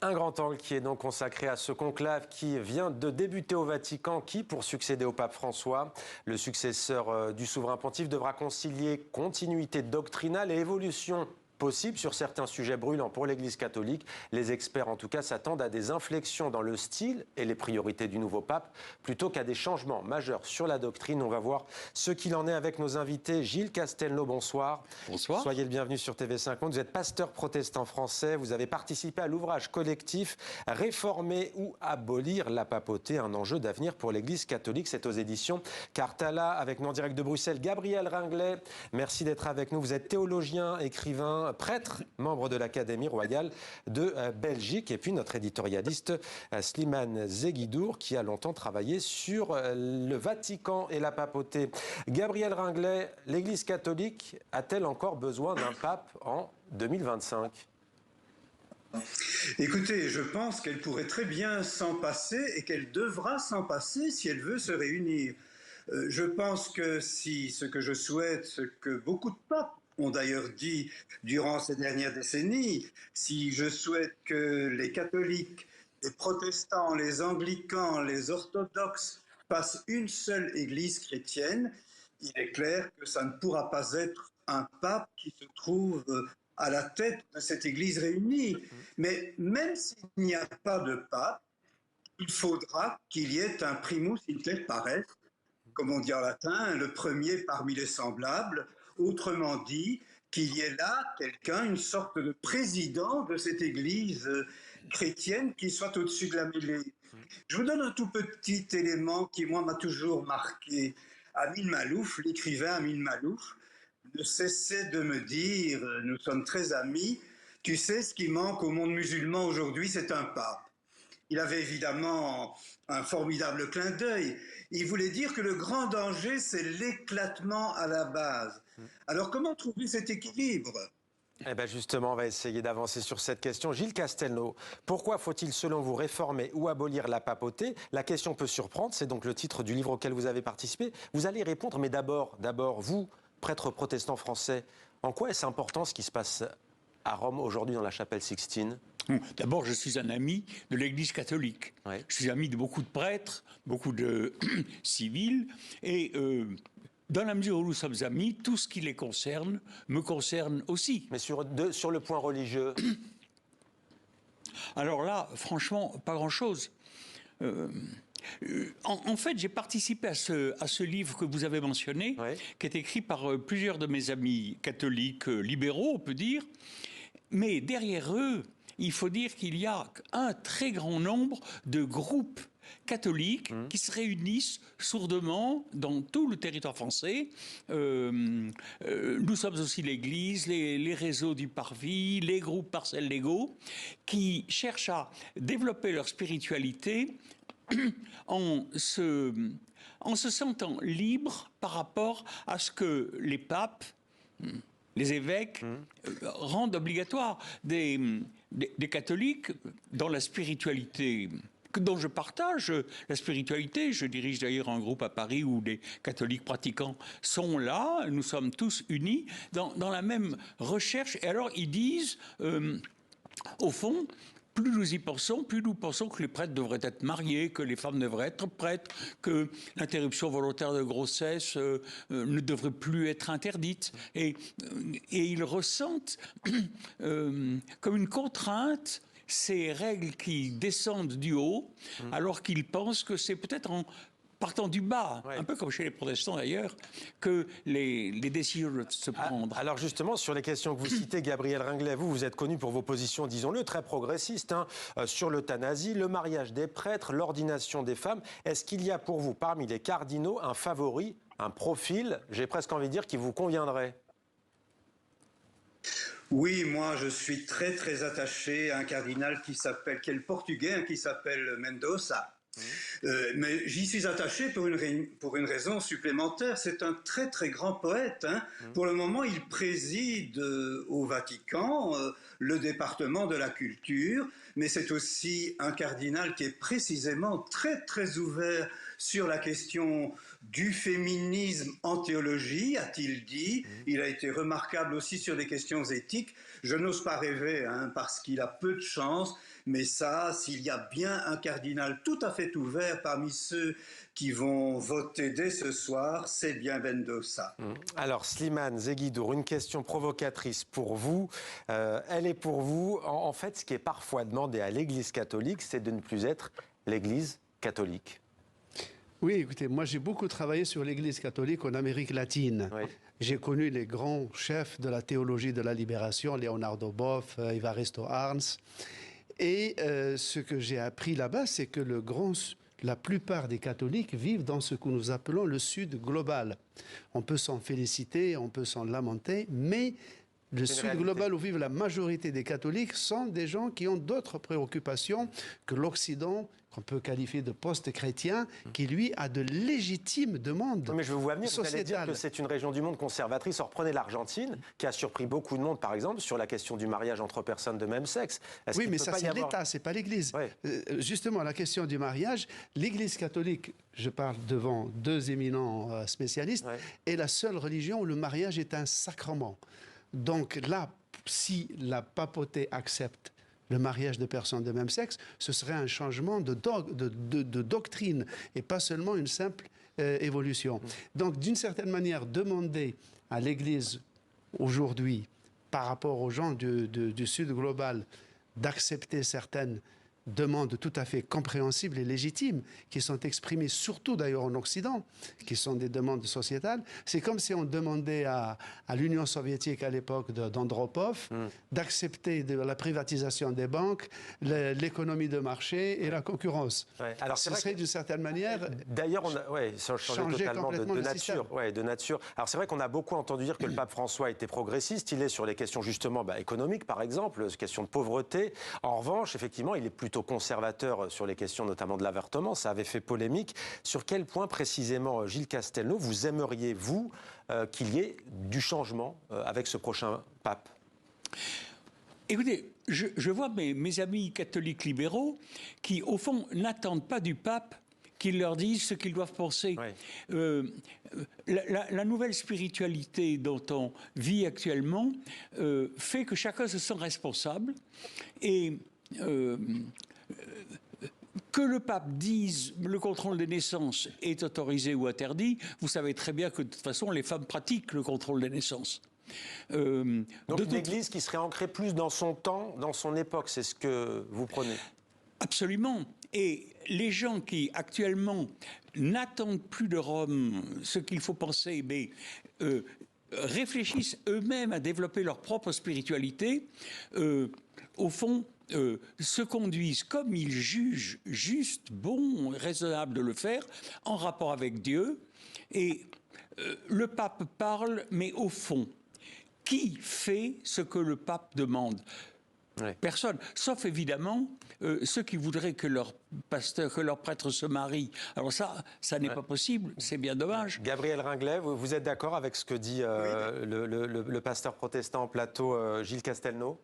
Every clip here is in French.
Un grand angle qui est donc consacré à ce conclave qui vient de débuter au Vatican, qui, pour succéder au pape François, le successeur du souverain pontife, devra concilier continuité doctrinale et évolution possible sur certains sujets brûlants pour l'Église catholique. Les experts, en tout cas, s'attendent à des inflexions dans le style et les priorités du nouveau pape, plutôt qu'à des changements majeurs sur la doctrine. On va voir ce qu'il en est avec nos invités. Gilles Castelnau, bonsoir. Bonsoir. Soyez le bienvenu sur TV5 Monde. Vous êtes pasteur protestant français. Vous avez participé à l'ouvrage collectif « Réformer ou abolir la papauté », un enjeu d'avenir pour l'Église catholique. C'est aux éditions Cartala, avec nous en direct de Bruxelles, Gabriel Ringlet. Merci d'être avec nous. Vous êtes théologien, écrivain, prêtre, membre de l'Académie royale de Belgique, et puis notre éditorialiste Slimane Zeguidour, qui a longtemps travaillé sur le Vatican et la papauté. Gabriel Ringlet, l'Église catholique a-t-elle encore besoin d'un pape en 2025 ? Écoutez, je pense qu'elle pourrait très bien s'en passer et qu'elle devra s'en passer si elle veut se réunir. Je pense que si ce que je souhaite, ce que beaucoup de papes ont d'ailleurs dit durant ces dernières décennies, si je souhaite que les catholiques, les protestants, les anglicans, les orthodoxes fassent une seule église chrétienne, il est clair que ça ne pourra pas être un pape qui se trouve à la tête de cette église réunie. Mais même s'il n'y a pas de pape, il faudra qu'il y ait un primus inter pares, comme on dit en latin, le premier parmi les semblables. Autrement dit, qu'il y ait là quelqu'un, une sorte de président de cette église chrétienne qui soit au-dessus de la mêlée. Je vous donne un tout petit élément qui, moi, m'a toujours marqué. Amin Malouf, l'écrivain Amin Malouf, ne cessait de me dire, nous sommes très amis, tu sais, ce qui manque au monde musulman aujourd'hui, c'est un pape. Il avait évidemment un formidable clin d'œil. Il voulait dire que le grand danger, c'est l'éclatement à la base. Alors, comment trouver cet équilibre ? Eh bien justement, on va essayer d'avancer sur cette question. Gilles Castelnau, pourquoi faut-il selon vous réformer ou abolir la papauté ? La question peut surprendre, c'est donc le titre du livre auquel vous avez participé. Vous allez répondre, mais d'abord, vous, prêtre protestant français, en quoi est-ce important ce qui se passe à Rome aujourd'hui dans la chapelle Sixtine ? D'abord, je suis un ami de l'Église catholique. Oui. Je suis ami de beaucoup de prêtres, beaucoup de civils, et dans la mesure où nous sommes amis, tout ce qui les concerne me concerne aussi. Mais sur le point religieux ? Alors là, franchement, pas grand-chose. En fait, j'ai participé à ce livre que vous avez mentionné, oui, qui est écrit par plusieurs de mes amis catholiques libéraux, on peut dire. Mais derrière eux, il faut dire qu'il y a un très grand nombre de groupes catholiques qui se réunissent sourdement dans tout le territoire français. Nous sommes aussi l'Église, les réseaux du Parvis, les groupes Parcelles Légaux, qui cherchent à développer leur spiritualité en se sentant libres par rapport à ce que les papes, les évêques rendent obligatoire des catholiques dans la spiritualité dont je partage la spiritualité. Je dirige d'ailleurs un groupe à Paris où les catholiques pratiquants sont là. Nous sommes tous unis dans la même recherche. Et alors ils disent, au fond, plus nous y pensons, plus nous pensons que les prêtres devraient être mariés, que les femmes devraient être prêtres, que l'interruption volontaire de grossesse ne devrait plus être interdite. Et ils ressentent comme une contrainte ces règles qui descendent du haut, alors qu'ils pensent que c'est peut-être en partant du bas, un peu comme chez les protestants d'ailleurs, que les décisions doivent se prendre. Alors justement, sur les questions que vous citez, Gabriel Ringlet, vous êtes connu pour vos positions, disons-le, très progressistes, sur l'euthanasie, le mariage des prêtres, l'ordination des femmes. Est-ce qu'il y a pour vous, parmi les cardinaux, un favori, un profil, j'ai presque envie de dire, qui vous conviendrait ? Oui, moi je suis très très attaché à un cardinal qui est le portugais, qui s'appelle Mendoza. Mais j'y suis attaché pour une raison supplémentaire. C'est un très très grand poète. Pour le moment, il préside au Vatican le département de la culture, mais c'est aussi un cardinal qui est précisément très très ouvert sur la question du féminisme en théologie, a-t-il dit. Il a été remarquable aussi sur des questions éthiques. Je n'ose pas rêver, hein, parce qu'il a peu de chance, mais ça, s'il y a bien un cardinal tout à fait ouvert parmi ceux qui vont voter dès ce soir, c'est bien Mendoza. Alors, Slimane Zeguidour, une question provocatrice pour vous. Elle est pour vous. En fait, ce qui est parfois demandé à l'Église catholique, c'est de ne plus être l'Église catholique. Oui, écoutez, moi j'ai beaucoup travaillé sur l'Église catholique en Amérique latine. Oui. J'ai connu les grands chefs de la théologie de la libération, Leonardo Boff, Evaristo Arns. Et ce que j'ai appris là-bas, c'est que la plupart des catholiques vivent dans ce que nous appelons le Sud global. On peut s'en féliciter, on peut s'en lamenter, mais le Sud global où vivent la majorité des catholiques sont des gens qui ont d'autres préoccupations que l'Occident, qu'on peut qualifier de post-chrétien, qui lui a de légitimes demandes sociétales. Mais je veux vous venir, vous allez dire que c'est une région du monde conservatrice. Reprenez l'Argentine, qui a surpris beaucoup de monde, par exemple, sur la question du mariage entre personnes de même sexe. Oui, mais ça c'est l'État, c'est pas l'Église. Ouais. Justement, la question du mariage, l'Église catholique, je parle devant deux éminents spécialistes, est la seule religion où le mariage est un sacrement. Donc là, si la papauté accepte le mariage de personnes de même sexe, ce serait un changement de doctrine et pas seulement une simple évolution. Donc, d'une certaine manière, demander à l'Église aujourd'hui, par rapport aux gens du Sud global, d'accepter certaines demandes tout à fait compréhensibles et légitimes, qui sont exprimées surtout d'ailleurs en Occident, qui sont des demandes sociétales. C'est comme si on demandait à l'Union soviétique à l'époque d'Andropov d'accepter la privatisation des banques, l'économie de marché et la concurrence. Ouais. Alors, ce serait d'une certaine manière... D'ailleurs, on a changé totalement de nature. Ouais, de nature. Alors c'est vrai qu'on a beaucoup entendu dire que le pape François était progressiste. Il est sur les questions justement économiques, par exemple, questions de pauvreté. En revanche, effectivement, il est plutôt conservateur sur les questions notamment de l'avortement. Ça avait fait polémique. Sur quel point précisément, Gilles Castelnau, vous aimeriez, vous, qu'il y ait du changement avec ce prochain pape ? Écoutez, je vois mes amis catholiques libéraux qui, au fond, n'attendent pas du pape qu'ils leur disent ce qu'ils doivent penser. Oui. La nouvelle spiritualité dont on vit actuellement fait que chacun se sent responsable et que le pape dise le contrôle des naissances est autorisé ou interdit, vous savez très bien que de toute façon les femmes pratiquent le contrôle des naissances. Donc une église qui serait ancrée plus dans son temps, dans son époque, c'est ce que vous prenez ? Absolument. Et les gens qui actuellement n'attendent plus de Rome ce qu'il faut penser, mais réfléchissent eux-mêmes à développer leur propre spiritualité, au fond, se conduisent comme ils jugent juste, bon, raisonnable de le faire, en rapport avec Dieu. Et le pape parle, mais au fond, qui fait ce que le pape demande ? Ouais. Personne, sauf évidemment ceux qui voudraient que leur pasteur, que leur prêtre se marie. Alors ça n'est pas possible, c'est bien dommage. Gabriel Ringlet, vous êtes d'accord avec ce que dit le pasteur protestant en plateau, Gilles Castelnau ?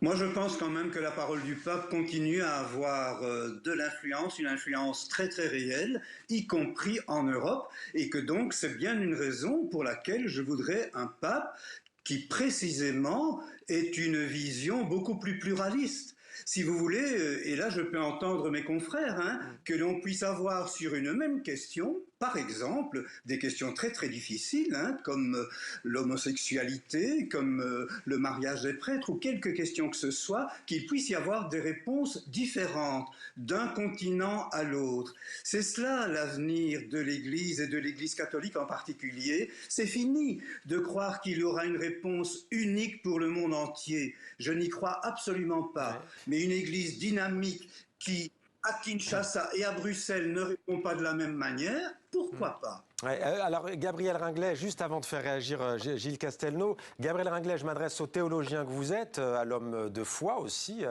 Moi, je pense quand même que la parole du pape continue à avoir de l'influence, une influence très très réelle, y compris en Europe, et que donc c'est bien une raison pour laquelle je voudrais un pape qui précisément est une vision beaucoup plus pluraliste. Si vous voulez, et là je peux entendre mes confrères, que l'on puisse avoir sur une même question, par exemple, des questions très très difficiles, comme l'homosexualité, comme le mariage des prêtres, ou quelques questions que ce soit, qu'il puisse y avoir des réponses différentes d'un continent à l'autre. C'est cela l'avenir de l'Église et de l'Église catholique en particulier. C'est fini de croire qu'il y aura une réponse unique pour le monde entier. Je n'y crois absolument pas. Mais une Église dynamique qui, à Kinshasa et à Bruxelles, ne répond pas de la même manière, pourquoi pas ? Ouais, alors, Gabriel Ringlet, juste avant de faire réagir Gilles Castelnau, Gabriel Ringlet, je m'adresse au théologien que vous êtes, à l'homme de foi aussi.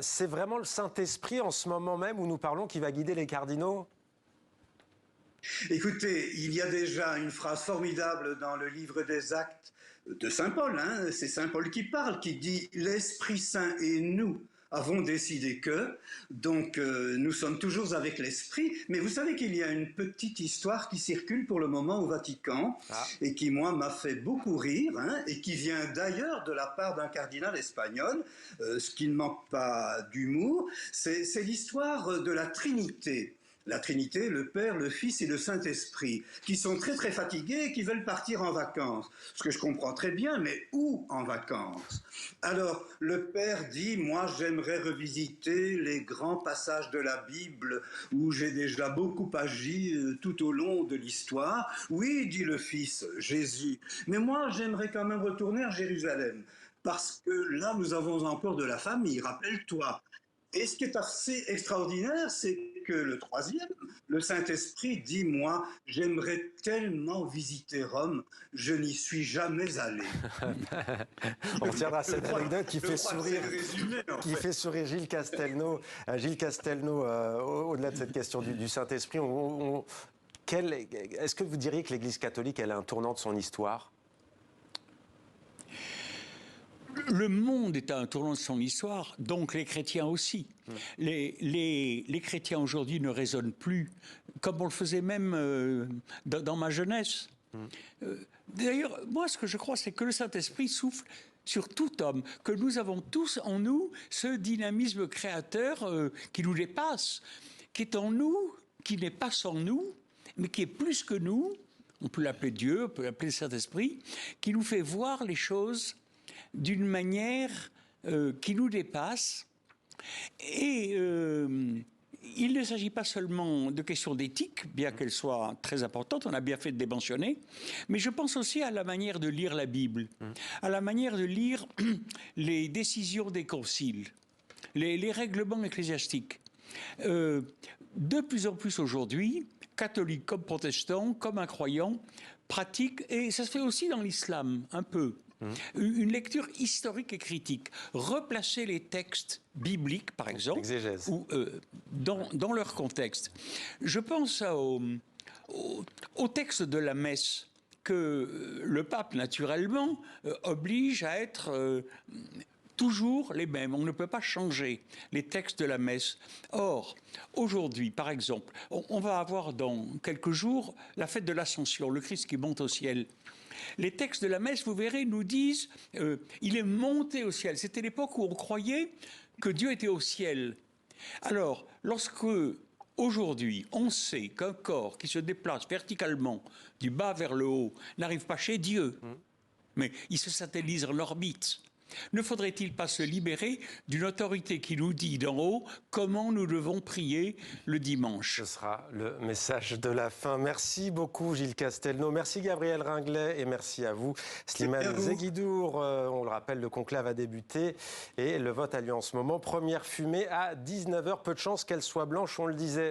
C'est vraiment le Saint-Esprit en ce moment même où nous parlons qui va guider les cardinaux ? Écoutez, il y a déjà une phrase formidable dans le livre des Actes de Saint Paul, c'est Saint Paul qui parle, qui dit « L'Esprit Saint et nous avons décidé que, donc nous sommes toujours avec l'esprit, mais vous savez qu'il y a une petite histoire qui circule pour le moment au Vatican, et qui, moi, m'a fait beaucoup rire, hein, et qui vient d'ailleurs de la part d'un cardinal espagnol, ce qui ne manque pas d'humour, c'est l'histoire de la Trinité. La Trinité, le Père, le Fils et le Saint-Esprit, qui sont très très fatigués et qui veulent partir en vacances. Ce que je comprends très bien, mais où en vacances? Alors, le Père dit, moi j'aimerais revisiter les grands passages de la Bible où j'ai déjà beaucoup agi tout au long de l'histoire. Oui, dit le Fils, Jésus, mais moi j'aimerais quand même retourner à Jérusalem, parce que là nous avons encore de la famille, rappelle-toi. Et ce qui est assez extraordinaire, c'est que le troisième, le Saint-Esprit, dit, moi, j'aimerais tellement visiter Rome, je n'y suis jamais allé. On retiendra cette anecdote qui fait sourire, fait sourire Gilles Castelnau. Gilles Castelnau, au-delà de cette question du Saint-Esprit, est-ce que vous diriez que l'Église catholique, elle a un tournant de son histoire ? Le monde est à un tournant de son histoire, donc les chrétiens aussi. Les chrétiens aujourd'hui ne raisonnent plus comme on le faisait même dans ma jeunesse. D'ailleurs, moi, ce que je crois, c'est que le Saint-Esprit souffle sur tout homme, que nous avons tous en nous ce dynamisme créateur qui nous dépasse, qui est en nous, qui n'est pas sans nous, mais qui est plus que nous. On peut l'appeler Dieu, on peut l'appeler le Saint-Esprit, qui nous fait voir les choses d'une manière qui nous dépasse. Et il ne s'agit pas seulement de questions d'éthique, bien qu'elles soient très importantes, on a bien fait de les mentionner, mais je pense aussi à la manière de lire la Bible, à la manière de lire les décisions des conciles, les règlements ecclésiastiques. De plus en plus aujourd'hui, catholiques comme protestants, comme incroyants, pratiquent, et ça se fait aussi dans l'islam, un peu, une lecture historique et critique. Replacer les textes bibliques, par exemple, ou, dans leur contexte. Je pense au texte de la messe que le pape, naturellement, oblige à être toujours les mêmes. On ne peut pas changer les textes de la messe. Or, aujourd'hui, par exemple, on va avoir dans quelques jours la fête de l'Ascension, le Christ qui monte au ciel. Les textes de la messe, vous verrez, nous disent il est monté au ciel. C'était l'époque où on croyait que Dieu était au ciel. Alors, lorsque aujourd'hui on sait qu'un corps qui se déplace verticalement du bas vers le haut n'arrive pas chez Dieu, mais il se satellise en orbite, ne faudrait-il pas se libérer d'une autorité qui nous dit d'en haut comment nous devons prier le dimanche? Ce sera le message de la fin. Merci beaucoup Gilles Castelnau, merci Gabriel Ringlet et merci à vous Slimane Zeguidour. On le rappelle, le conclave a débuté et le vote a lieu en ce moment. Première fumée à 19h, peu de chance qu'elle soit blanche, on le disait.